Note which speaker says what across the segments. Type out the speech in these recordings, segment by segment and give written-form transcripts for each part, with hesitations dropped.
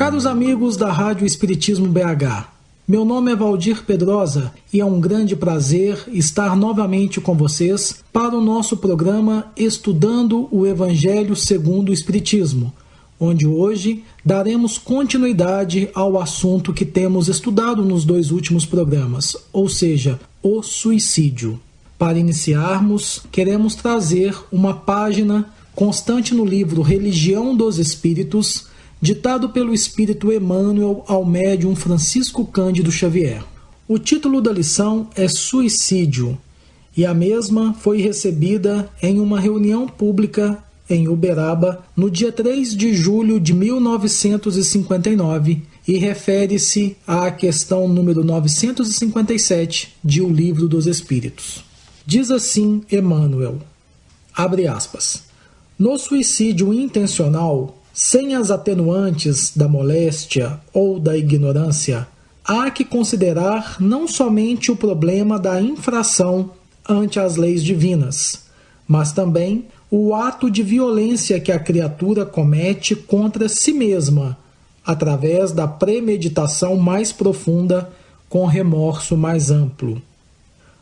Speaker 1: Caros amigos da Rádio Espiritismo BH, meu nome é Valdir Pedrosa e é um grande prazer estar novamente com vocês para o nosso programa Estudando o Evangelho segundo o Espiritismo, onde hoje daremos continuidade ao assunto que temos estudado nos 2 últimos programas, ou seja, o suicídio. Para iniciarmos, queremos trazer uma página constante no livro Religião dos Espíritos, ditado pelo Espírito Emmanuel ao médium Francisco Cândido Xavier. O título da lição é Suicídio, e a mesma foi recebida em uma reunião pública em Uberaba, no dia 3 de julho de 1959, e refere-se à questão número 957 de O Livro dos Espíritos. Diz assim Emmanuel, abre aspas, no suicídio intencional, sem as atenuantes da moléstia ou da ignorância, há que considerar não somente o problema da infração ante as leis divinas, mas também o ato de violência que a criatura comete contra si mesma, através da premeditação mais profunda com remorso mais amplo.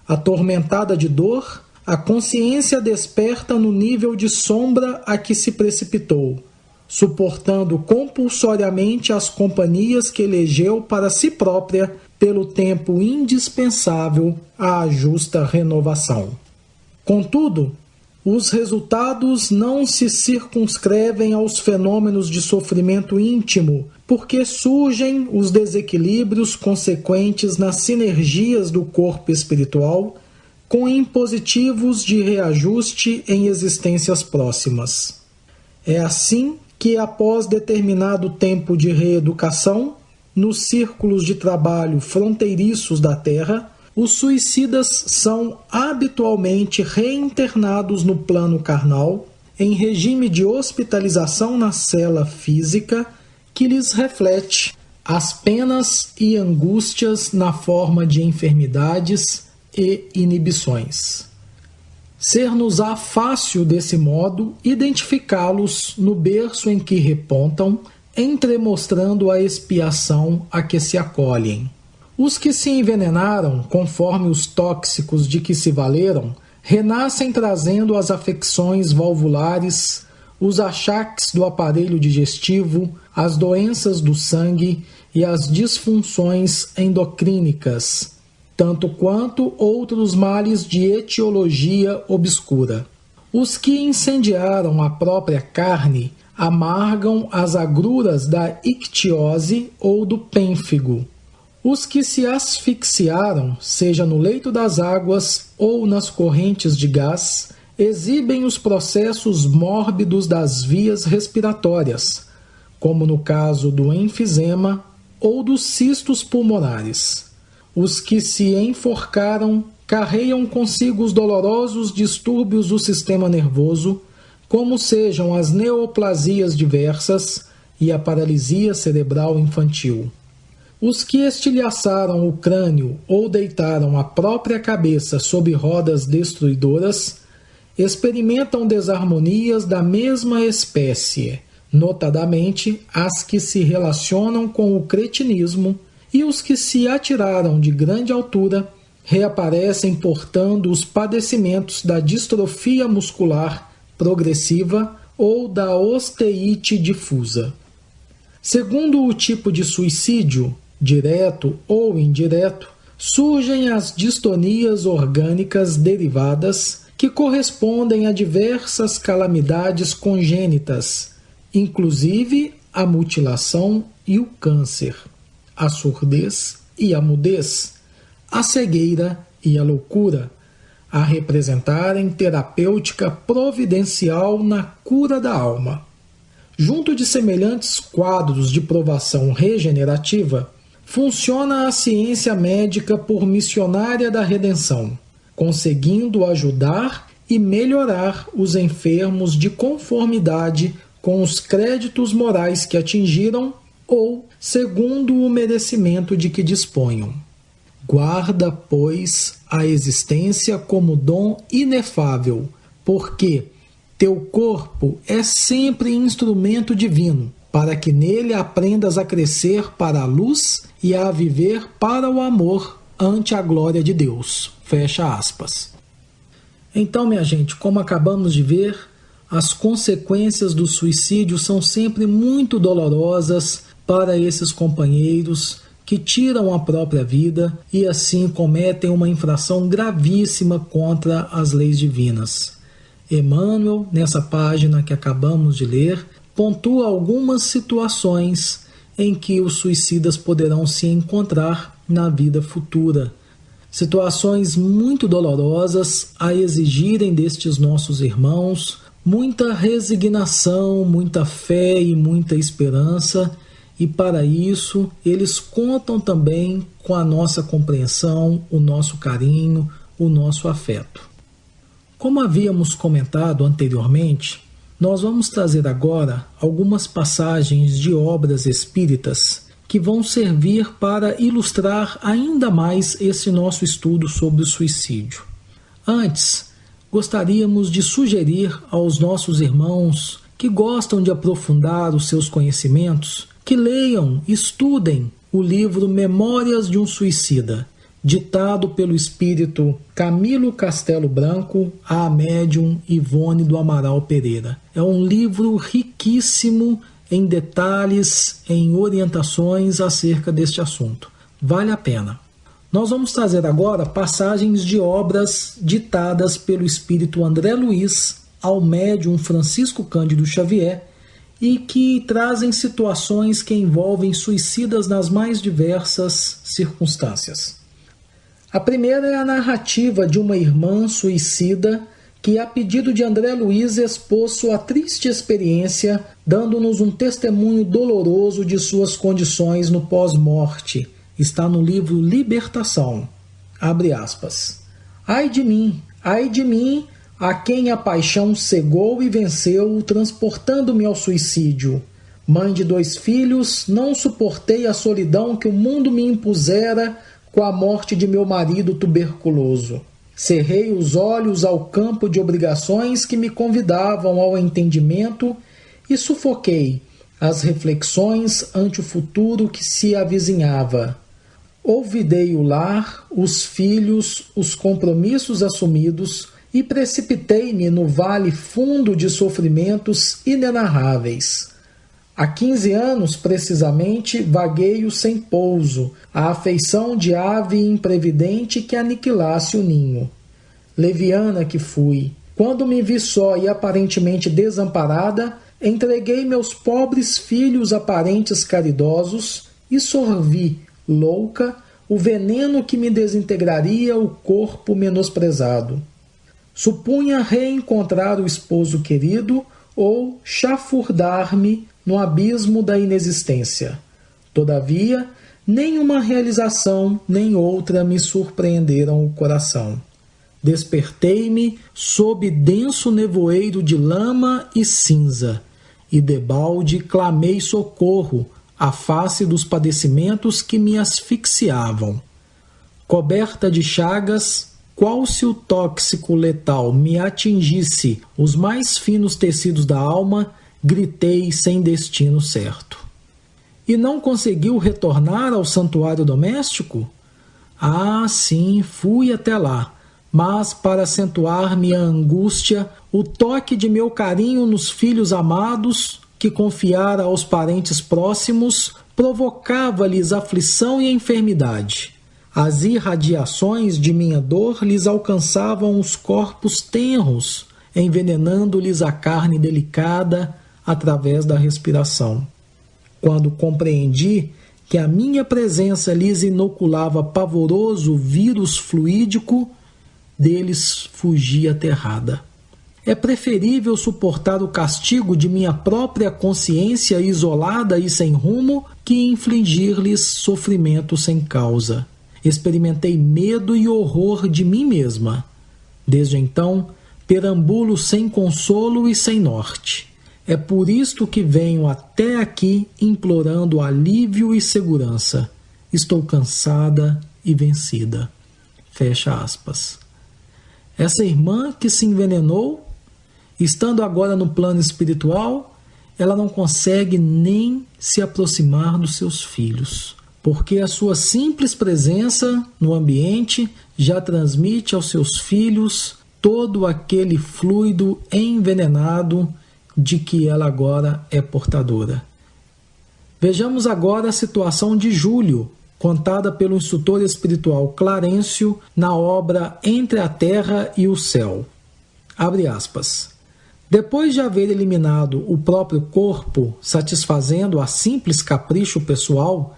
Speaker 1: Atormentada de dor, a consciência desperta no nível de sombra a que se precipitou, suportando compulsoriamente as companhias que elegeu para si própria pelo tempo indispensável à justa renovação. Contudo, os resultados não se circunscrevem aos fenômenos de sofrimento íntimo, porque surgem os desequilíbrios consequentes nas sinergias do corpo espiritual, com impositivos de reajuste em existências próximas. É assim que, após determinado tempo de reeducação, nos círculos de trabalho fronteiriços da Terra, os suicidas são habitualmente reinternados no plano carnal, em regime de hospitalização na cela física, que lhes reflete as penas e angústias na forma de enfermidades e inibições. Ser-nos-á fácil, desse modo, identificá-los no berço em que repontam, entremostrando a expiação a que se acolhem. Os que se envenenaram, conforme os tóxicos de que se valeram, renascem trazendo as afecções valvulares, os achaques do aparelho digestivo, as doenças do sangue e as disfunções endocrínicas, tanto quanto outros males de etiologia obscura. Os que incendiaram a própria carne amargam as agruras da ictiose ou do pênfigo. Os que se asfixiaram, seja no leito das águas ou nas correntes de gás, exibem os processos mórbidos das vias respiratórias, como no caso do enfisema ou dos cistos pulmonares. Os que se enforcaram carregam consigo os dolorosos distúrbios do sistema nervoso, como sejam as neoplasias diversas e a paralisia cerebral infantil. Os que estilhaçaram o crânio ou deitaram a própria cabeça sob rodas destruidoras experimentam desarmonias da mesma espécie, notadamente as que se relacionam com o cretinismo, e os que se atiraram de grande altura reaparecem portando os padecimentos da distrofia muscular progressiva ou da osteite difusa. Segundo o tipo de suicídio, direto ou indireto, surgem as distonias orgânicas derivadas que correspondem a diversas calamidades congênitas, inclusive a mutilação e o câncer, a surdez e a mudez, a cegueira e a loucura, a representarem terapêutica providencial na cura da alma. Junto de semelhantes quadros de provação regenerativa, funciona a ciência médica por missionária da redenção, conseguindo ajudar e melhorar os enfermos de conformidade com os créditos morais que atingiram ou segundo o merecimento de que disponham. Guarda, pois, a existência como dom inefável, porque teu corpo é sempre instrumento divino, para que nele aprendas a crescer para a luz e a viver para o amor ante a glória de Deus. Fecha aspas. Então, minha gente, como acabamos de ver, as consequências do suicídio são sempre muito dolorosas para esses companheiros que tiram a própria vida e assim cometem uma infração gravíssima contra as leis divinas. Emmanuel, nessa página que acabamos de ler, pontua algumas situações em que os suicidas poderão se encontrar na vida futura. Situações muito dolorosas a exigirem destes nossos irmãos muita resignação, muita fé e muita esperança, e para isso eles contam também com a nossa compreensão, o nosso carinho, o nosso afeto. Como havíamos comentado anteriormente, nós vamos trazer agora algumas passagens de obras espíritas que vão servir para ilustrar ainda mais esse nosso estudo sobre o suicídio. Antes, gostaríamos de sugerir aos nossos irmãos que gostam de aprofundar os seus conhecimentos que leiam, estudem o livro Memórias de um Suicida, ditado pelo espírito Camilo Castelo Branco à médium Ivone do Amaral Pereira. É um livro riquíssimo em detalhes, em orientações acerca deste assunto. Vale a pena. Nós vamos trazer agora passagens de obras ditadas pelo espírito André Luiz ao médium Francisco Cândido Xavier e que trazem situações que envolvem suicidas nas mais diversas circunstâncias. A primeira é a narrativa de uma irmã suicida que, a pedido de André Luiz, expôs sua triste experiência, dando-nos um testemunho doloroso de suas condições no pós-morte. Está no livro Libertação. Abre aspas. Ai de mim, a quem a paixão cegou e venceu, transportando-me ao suicídio. Mãe de 2 filhos, não suportei a solidão que o mundo me impusera com a morte de meu marido tuberculoso. Cerrei os olhos ao campo de obrigações que me convidavam ao entendimento e sufoquei as reflexões ante o futuro que se avizinhava. Olvidei o lar, os filhos, os compromissos assumidos e precipitei-me no vale fundo de sofrimentos inenarráveis. Há 15 anos, precisamente, vagueio sem pouso, a afeição de ave imprevidente que aniquilasse o ninho. Leviana que fui, quando me vi só e aparentemente desamparada, entreguei meus pobres filhos a parentes caridosos e sorvi, louca, o veneno que me desintegraria o corpo menosprezado. Supunha reencontrar o esposo querido ou chafurdar-me no abismo da inexistência. Todavia, nenhuma realização nem outra me surpreenderam o coração. Despertei-me sob denso nevoeiro de lama e cinza, e debalde clamei socorro à face dos padecimentos que me asfixiavam. Coberta de chagas, qual se o tóxico letal me atingisse os mais finos tecidos da alma, gritei sem destino certo. E não conseguiu retornar ao santuário doméstico? Ah, sim, fui até lá, mas para acentuar minha angústia, o toque de meu carinho nos filhos amados, que confiara aos parentes próximos, provocava-lhes aflição e enfermidade. As irradiações de minha dor lhes alcançavam os corpos tenros, envenenando-lhes a carne delicada através da respiração. Quando compreendi que a minha presença lhes inoculava pavoroso vírus fluídico, deles fugi aterrada. É preferível suportar o castigo de minha própria consciência isolada e sem rumo que infligir-lhes sofrimento sem causa. Experimentei medo e horror de mim mesma. Desde então, perambulo sem consolo e sem norte. É por isto que venho até aqui implorando alívio e segurança. Estou cansada e vencida. Fecha aspas. Essa irmã que se envenenou, estando agora no plano espiritual, ela não consegue nem se aproximar dos seus filhos, porque a sua simples presença no ambiente já transmite aos seus filhos todo aquele fluido envenenado de que ela agora é portadora. Vejamos agora a situação de Júlio, contada pelo instrutor espiritual Clarencio na obra Entre a Terra e o Céu. Abre aspas. Depois de haver eliminado o próprio corpo, satisfazendo a simples capricho pessoal,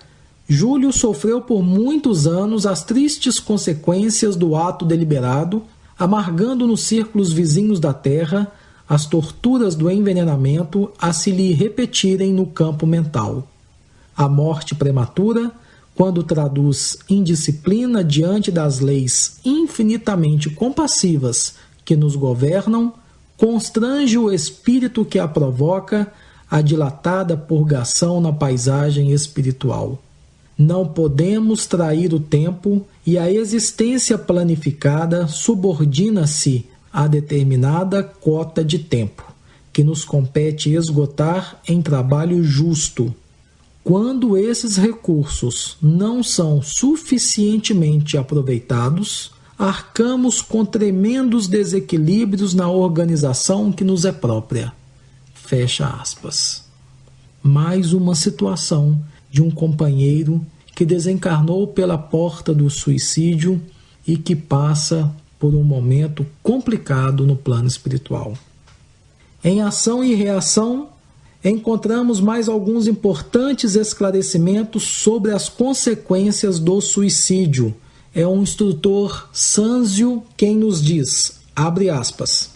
Speaker 1: Júlio sofreu por muitos anos as tristes consequências do ato deliberado, amargando nos círculos vizinhos da Terra as torturas do envenenamento a se lhe repetirem no campo mental. A morte prematura, quando traduz indisciplina diante das leis infinitamente compassivas que nos governam, constrange o espírito que a provoca a dilatada purgação na paisagem espiritual. Não podemos trair o tempo e a existência planificada subordina-se a determinada cota de tempo, que nos compete esgotar em trabalho justo. Quando esses recursos não são suficientemente aproveitados, arcamos com tremendos desequilíbrios na organização que nos é própria. Fecha aspas. Mais uma situação de um companheiro que desencarnou pela porta do suicídio e que passa por um momento complicado no plano espiritual. Em Ação e Reação, encontramos mais alguns importantes esclarecimentos sobre as consequências do suicídio. É um instrutor Sanzio quem nos diz, abre aspas,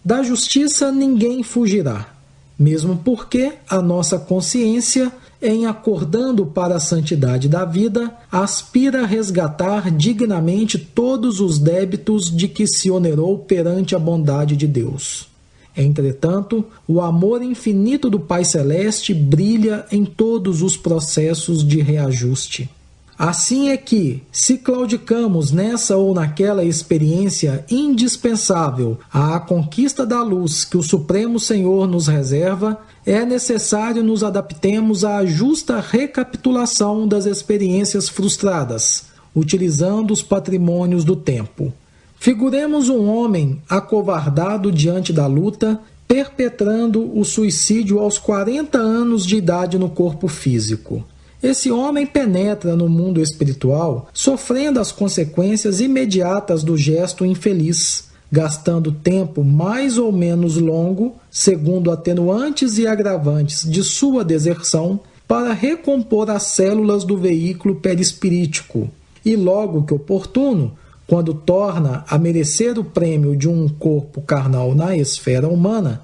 Speaker 1: da justiça ninguém fugirá, mesmo porque a nossa consciência, em acordando para a santidade da vida, aspira a resgatar dignamente todos os débitos de que se onerou perante a bondade de Deus. Entretanto, o amor infinito do Pai Celeste brilha em todos os processos de reajuste. Assim é que, se claudicamos nessa ou naquela experiência indispensável à conquista da luz que o Supremo Senhor nos reserva, é necessário nos adaptemos à justa recapitulação das experiências frustradas, utilizando os patrimônios do tempo. Figuremos um homem acovardado diante da luta, perpetrando o suicídio aos 40 anos de idade no corpo físico. Esse homem penetra no mundo espiritual, sofrendo as consequências imediatas do gesto infeliz, gastando tempo mais ou menos longo, segundo atenuantes e agravantes de sua deserção, para recompor as células do veículo perispirítico, e logo que oportuno, quando torna a merecer o prêmio de um corpo carnal na esfera humana,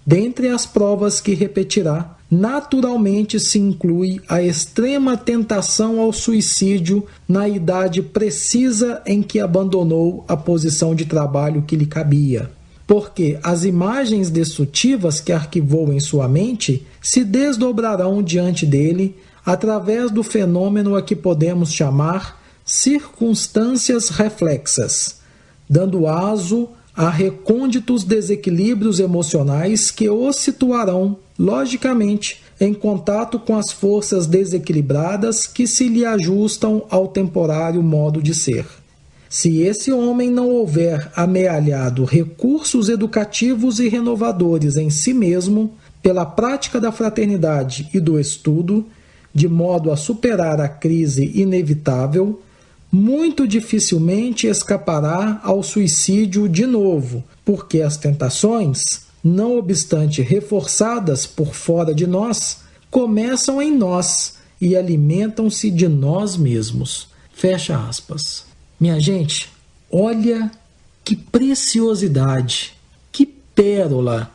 Speaker 1: dentre as provas que repetirá, naturalmente se inclui a extrema tentação ao suicídio na idade precisa em que abandonou a posição de trabalho que lhe cabia, porque as imagens destrutivas que arquivou em sua mente se desdobrarão diante dele através do fenômeno a que podemos chamar circunstâncias reflexas, dando aso a recônditos desequilíbrios emocionais que o situarão, logicamente, em contato com as forças desequilibradas que se lhe ajustam ao temporário modo de ser. Se esse homem não houver amealhado recursos educativos e renovadores em si mesmo, pela prática da fraternidade e do estudo, de modo a superar a crise inevitável, muito dificilmente escapará ao suicídio de novo, porque as tentações, não obstante reforçadas por fora de nós, começam em nós e alimentam-se de nós mesmos. Fecha aspas. Minha gente, olha que preciosidade, que pérola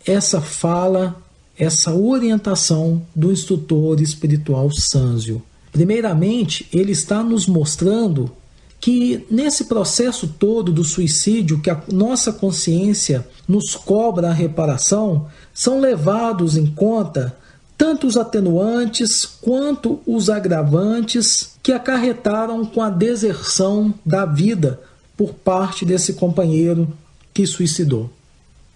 Speaker 1: essa fala, essa orientação do instrutor espiritual Sanzio. Primeiramente, ele está nos mostrando que nesse processo todo do suicídio, que a nossa consciência nos cobra a reparação, são levados em conta tanto os atenuantes quanto os agravantes que acarretaram com a deserção da vida por parte desse companheiro que suicidou.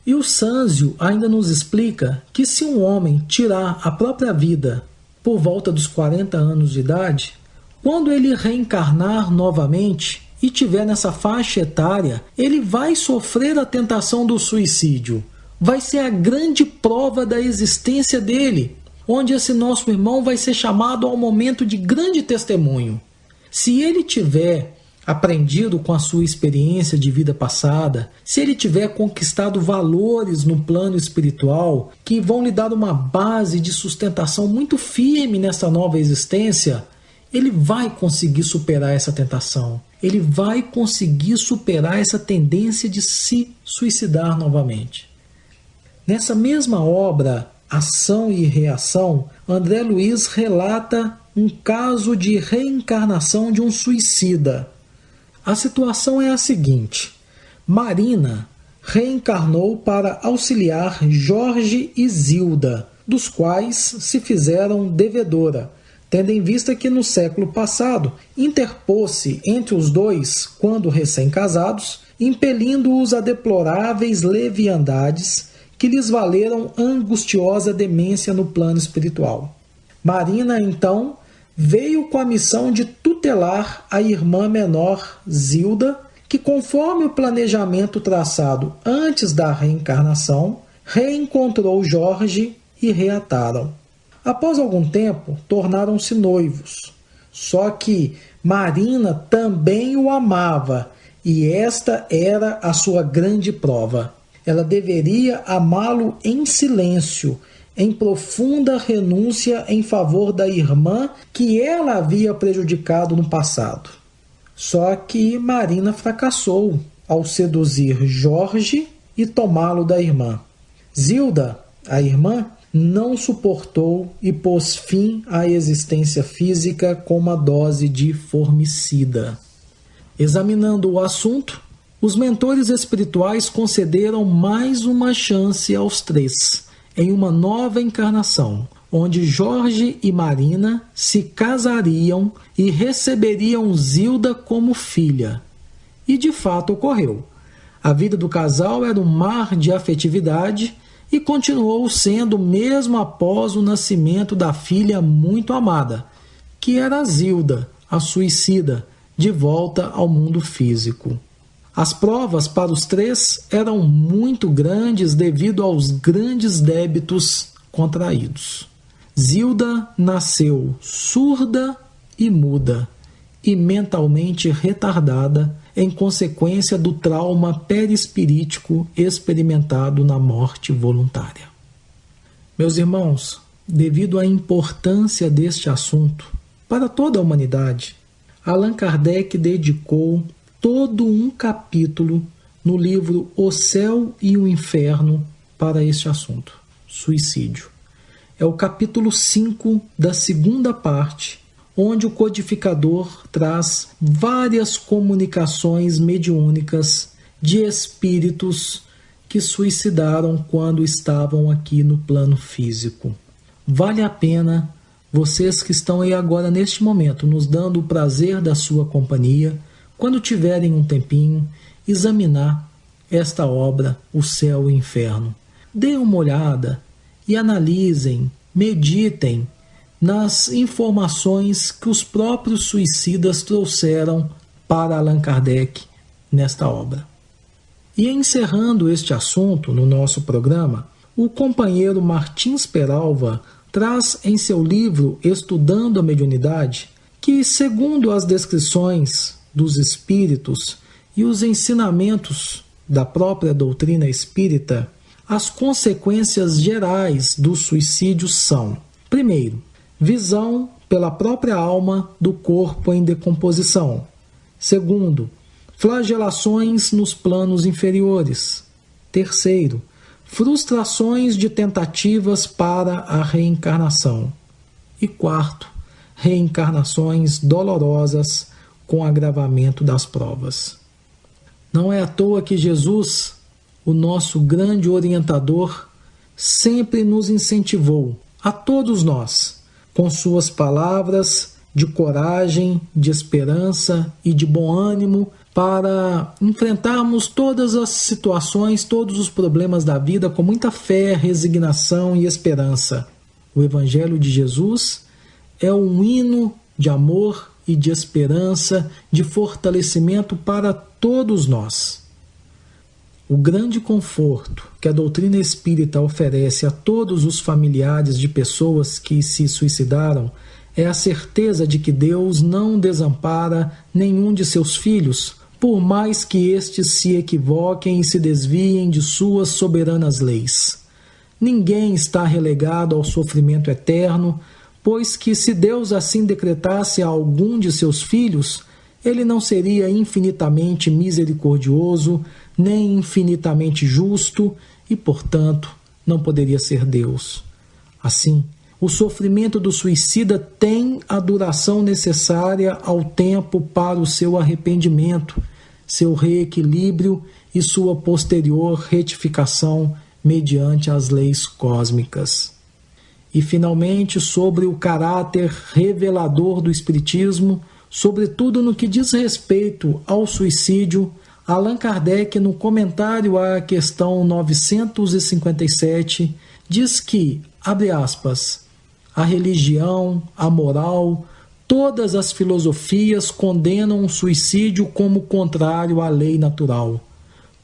Speaker 1: E o Sânzio ainda nos explica que se um homem tirar a própria vida por volta dos 40 anos de idade, quando ele reencarnar novamente e tiver nessa faixa etária, ele vai sofrer a tentação do suicídio. Vai ser a grande prova da existência dele, onde esse nosso irmão vai ser chamado ao momento de grande testemunho. Se ele tiver aprendido com a sua experiência de vida passada, se ele tiver conquistado valores no plano espiritual que vão lhe dar uma base de sustentação muito firme nessa nova existência, ele vai conseguir superar essa tentação. Ele vai conseguir superar essa tendência de se suicidar novamente. Nessa mesma obra, Ação e Reação, André Luiz relata um caso de reencarnação de um suicida. A situação é a seguinte: Marina reencarnou para auxiliar Jorge e Zilda, dos quais se fizeram devedora, tendo em vista que no século passado interpôs-se entre os dois, quando recém-casados, impelindo-os a deploráveis leviandades que lhes valeram angustiosa demência no plano espiritual. Marina, então, veio com a missão de tutelar a irmã menor, Zilda, que, conforme o planejamento traçado antes da reencarnação, reencontrou Jorge e reataram. Após algum tempo, tornaram-se noivos. Só que Marina também o amava, e esta era a sua grande prova. Ela deveria amá-lo em silêncio, em profunda renúncia em favor da irmã que ela havia prejudicado no passado. Só que Marina fracassou ao seduzir Jorge e tomá-lo da irmã. Zilda, a irmã, não suportou e pôs fim à existência física com uma dose de formicida. Examinando o assunto, os mentores espirituais concederam mais uma chance aos três, em uma nova encarnação, onde Jorge e Marina se casariam e receberiam Zilda como filha. E de fato ocorreu. A vida do casal era um mar de afetividade e continuou sendo mesmo após o nascimento da filha muito amada, que era Zilda, a suicida, de volta ao mundo físico. As provas para os três eram muito grandes devido aos grandes débitos contraídos. Zilda nasceu surda e muda e mentalmente retardada em consequência do trauma perispirítico experimentado na morte voluntária. Meus irmãos, devido à importância deste assunto para toda a humanidade, Allan Kardec dedicou todo um capítulo no livro O Céu e o Inferno para este assunto, suicídio. É o capítulo 5 da segunda parte, onde o codificador traz várias comunicações mediúnicas de espíritos que suicidaram quando estavam aqui no plano físico. Vale a pena vocês que estão aí agora neste momento, nos dando o prazer da sua companhia, quando tiverem um tempinho, examinar esta obra, O Céu e o Inferno. Deem uma olhada e analisem, meditem nas informações que os próprios suicidas trouxeram para Allan Kardec nesta obra. E encerrando este assunto no nosso programa, o companheiro Martins Peralva traz em seu livro Estudando a Mediunidade que, segundo as descrições dos espíritos e os ensinamentos da própria doutrina espírita, as consequências gerais do suicídio são: primeiro, visão pela própria alma do corpo em decomposição. Segundo, flagelações nos planos inferiores. Terceiro, frustrações de tentativas para a reencarnação. E quarto, reencarnações dolorosas com agravamento das provas. Não é à toa que Jesus, o nosso grande orientador, sempre nos incentivou, a todos nós, com suas palavras de coragem, de esperança e de bom ânimo para enfrentarmos todas as situações, todos os problemas da vida com muita fé, resignação e esperança. O Evangelho de Jesus é um hino de amor e de esperança, de fortalecimento para todos nós. O grande conforto que a doutrina espírita oferece a todos os familiares de pessoas que se suicidaram é a certeza de que Deus não desampara nenhum de seus filhos, por mais que estes se equivoquem e se desviem de suas soberanas leis. Ninguém está relegado ao sofrimento eterno, pois que se Deus assim decretasse a algum de seus filhos, ele não seria infinitamente misericordioso, nem infinitamente justo e, portanto, não poderia ser Deus. Assim, o sofrimento do suicida tem a duração necessária ao tempo para o seu arrependimento, seu reequilíbrio e sua posterior retificação mediante as leis cósmicas. E, finalmente, sobre o caráter revelador do Espiritismo, sobretudo no que diz respeito ao suicídio, Allan Kardec, no comentário à questão 957, diz que, abre aspas, a religião, a moral, todas as filosofias condenam o suicídio como contrário à lei natural.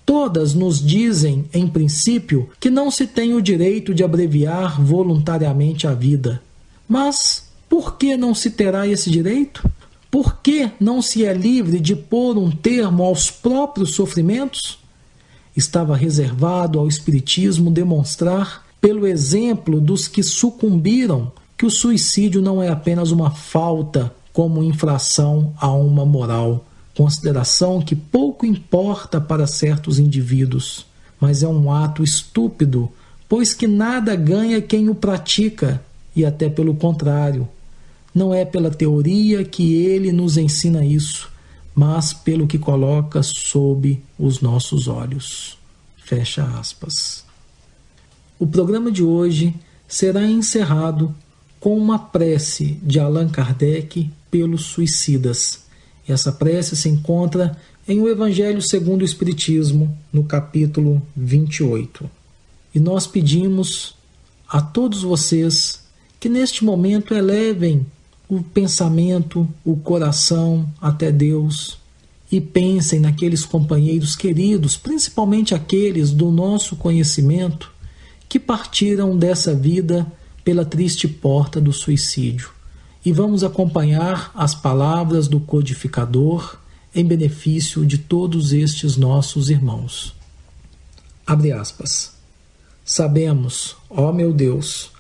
Speaker 1: Todas nos dizem, em princípio, que não se tem o direito de abreviar voluntariamente a vida. Mas por que não se terá esse direito? Por que não se é livre de pôr um termo aos próprios sofrimentos? Estava reservado ao Espiritismo demonstrar, pelo exemplo dos que sucumbiram, que o suicídio não é apenas uma falta como infração a uma moral, consideração que pouco importa para certos indivíduos, mas é um ato estúpido, pois que nada ganha quem o pratica, e até pelo contrário. Não é pela teoria que ele nos ensina isso, mas pelo que coloca sob os nossos olhos. Fecha aspas. O programa de hoje será encerrado com uma prece de Allan Kardec pelos suicidas. Essa prece se encontra em O Evangelho segundo o Espiritismo, no capítulo 28. E nós pedimos a todos vocês que neste momento elevem o pensamento, o coração até Deus e pensem naqueles companheiros queridos, principalmente aqueles do nosso conhecimento, que partiram dessa vida pela triste porta do suicídio. E vamos acompanhar as palavras do codificador em benefício de todos estes nossos irmãos. Abre aspas. Sabemos, ó meu Deus,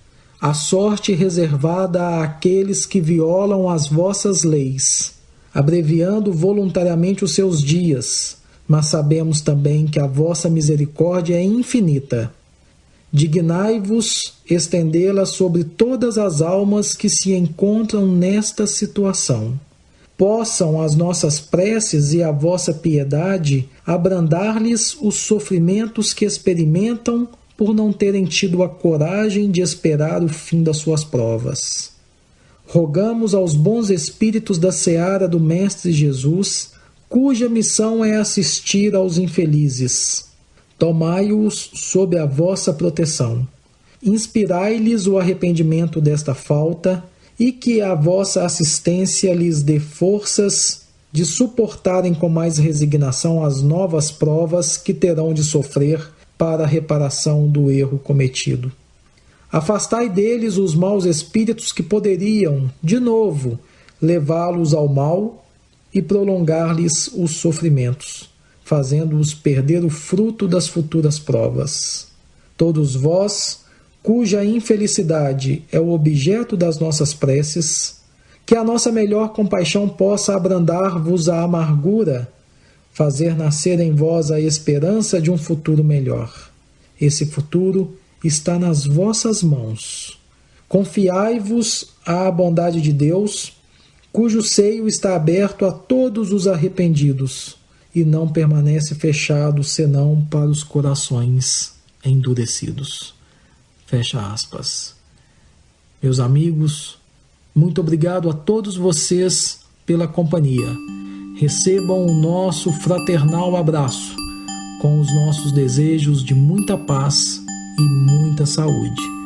Speaker 1: a sorte reservada àqueles que violam as vossas leis, abreviando voluntariamente os seus dias, mas sabemos também que a vossa misericórdia é infinita. Dignai-vos estendê-la sobre todas as almas que se encontram nesta situação. Possam as nossas preces e a vossa piedade abrandar-lhes os sofrimentos que experimentam por não terem tido a coragem de esperar o fim das suas provas. Rogamos aos bons espíritos da seara do Mestre Jesus, cuja missão é assistir aos infelizes. Tomai-os sob a vossa proteção. Inspirai-lhes o arrependimento desta falta e que a vossa assistência lhes dê forças de suportarem com mais resignação as novas provas que terão de sofrer para a reparação do erro cometido. Afastai deles os maus espíritos que poderiam, de novo, levá-los ao mal e prolongar-lhes os sofrimentos, fazendo-os perder o fruto das futuras provas. Todos vós, cuja infelicidade é o objeto das nossas preces, que a nossa melhor compaixão possa abrandar-vos a amargura, fazer nascer em vós a esperança de um futuro melhor. Esse futuro está nas vossas mãos. Confiai-vos à bondade de Deus, cujo seio está aberto a todos os arrependidos, e não permanece fechado senão para os corações endurecidos. Fecha aspas. Meus amigos, Muito obrigado a todos vocês pela companhia. Recebam o nosso fraternal abraço, com os nossos desejos de muita paz e muita saúde.